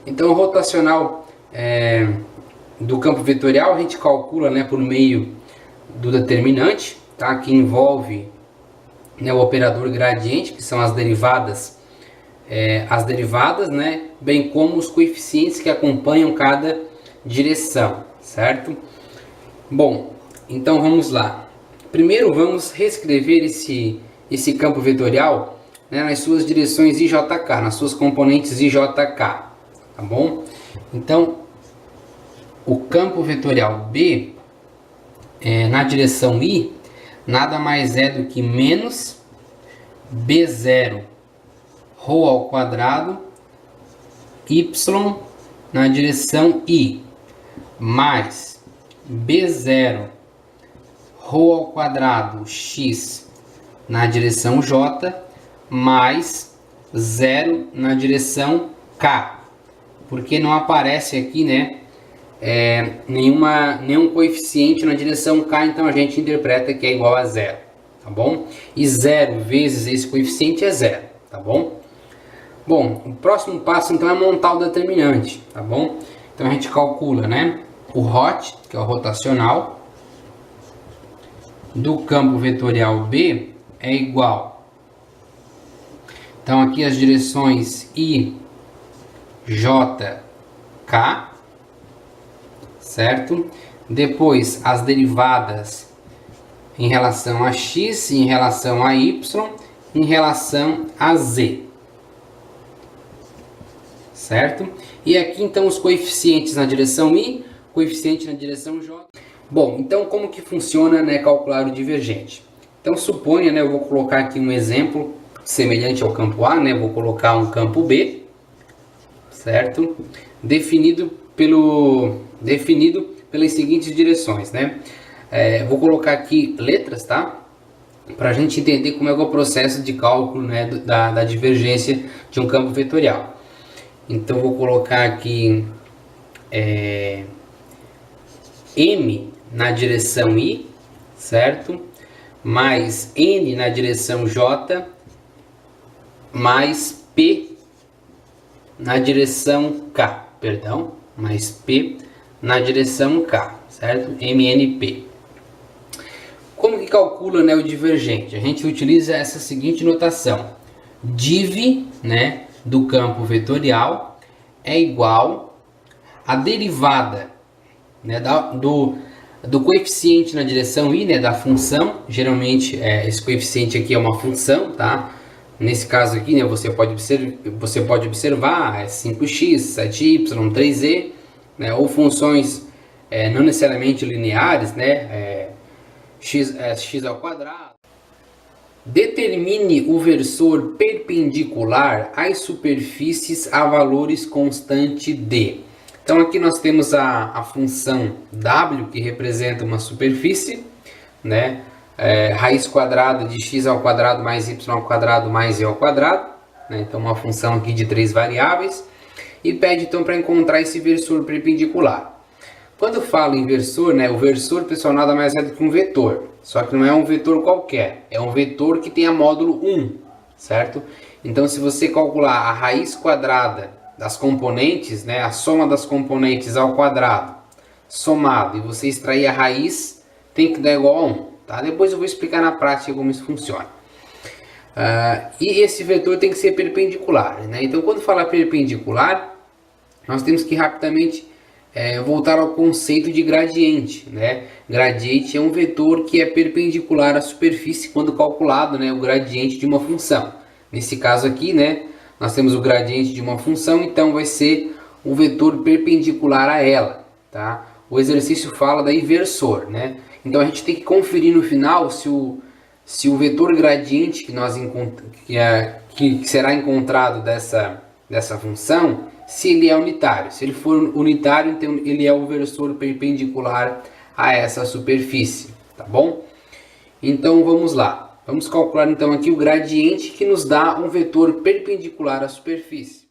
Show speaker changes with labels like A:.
A: Então o rotacional do campo vetorial a gente calcula, né, por meio do determinante, tá, que envolve, né, o operador gradiente, que são as derivadas, né, bem como os coeficientes que acompanham cada direção, certo? Bom, então vamos lá. Primeiro vamos reescrever esse campo vetorial, né, nas suas direções IJK, nas suas componentes IJK, tá bom? Então, o campo vetorial B, na direção I, nada mais é do que menos B0 ρ ao quadrado y na direção I, mais B0 ρ ao quadrado x na direção J, mais 0 na direção K, porque não aparece aqui, né, nenhum coeficiente na direção K, então a gente interpreta que é igual a 0, tá bom? E 0 vezes esse coeficiente é 0, tá bom? Bom, o próximo passo então é montar o determinante, tá bom? Então a gente calcula, né, o ROT, que é o rotacional, do campo vetorial B é igual. Então aqui as direções I, J, K, certo? Depois as derivadas em relação a x, em relação a y, em relação a z, certo? E aqui então os coeficientes na direção I, coeficiente na direção J. Bom, então como que funciona, né, calcular o divergente? Então suponha, né, eu vou colocar aqui um exemplo semelhante ao campo A, né, vou colocar um campo B, certo? Definido pelas seguintes direções, né? Vou colocar aqui letras, tá? Para a gente entender como é o processo de cálculo, né, da divergência de um campo vetorial. Então vou colocar aqui M na direção I, certo? Mais N na direção J, mais P na direção K, perdão, mais P na direção K, certo? MNP. Como que calcula, né, o divergente? A gente utiliza essa seguinte notação: div, né, do campo vetorial é igual a derivada, né, do coeficiente na direção I, né, da função. Geralmente esse coeficiente aqui é uma função, tá? Nesse caso aqui, né, você pode observar 5x, 7y, 3z, né, ou funções não necessariamente lineares, né, x ao quadrado. Determine o versor perpendicular às superfícies a valores constante d. Então aqui nós temos a função w, que representa uma superfície, né? Raiz quadrada de x ao quadrado mais y ao quadrado mais e ao quadrado, né? Então uma função aqui de 3 variáveis, e pede então para encontrar esse versor perpendicular. Quando falo em versor, né, o versor, pessoal, nada mais é do que um vetor, só que não é um vetor qualquer, é um vetor que tenha módulo 1, certo? Então se você calcular a raiz quadrada das componentes, né, a soma das componentes ao quadrado, somado, e você extrair a raiz, tem que dar igual a 1. Tá? Depois eu vou explicar na prática como isso funciona. E esse vetor tem que ser perpendicular, né? Então quando falar perpendicular, nós temos que rapidamente voltar ao conceito de gradiente, né? Gradiente é um vetor que é perpendicular à superfície quando calculado, né, o gradiente de uma função. Nesse caso aqui, né, nós temos o gradiente de uma função, então vai ser o vetor perpendicular a ela, tá? O exercício fala da inversor, né? Então a gente tem que conferir no final se o vetor gradiente que será encontrado dessa função, se ele é unitário. Se ele for unitário, então ele é o versor perpendicular a essa superfície, tá bom? Então vamos lá. Vamos calcular então aqui o gradiente que nos dá um vetor perpendicular à superfície.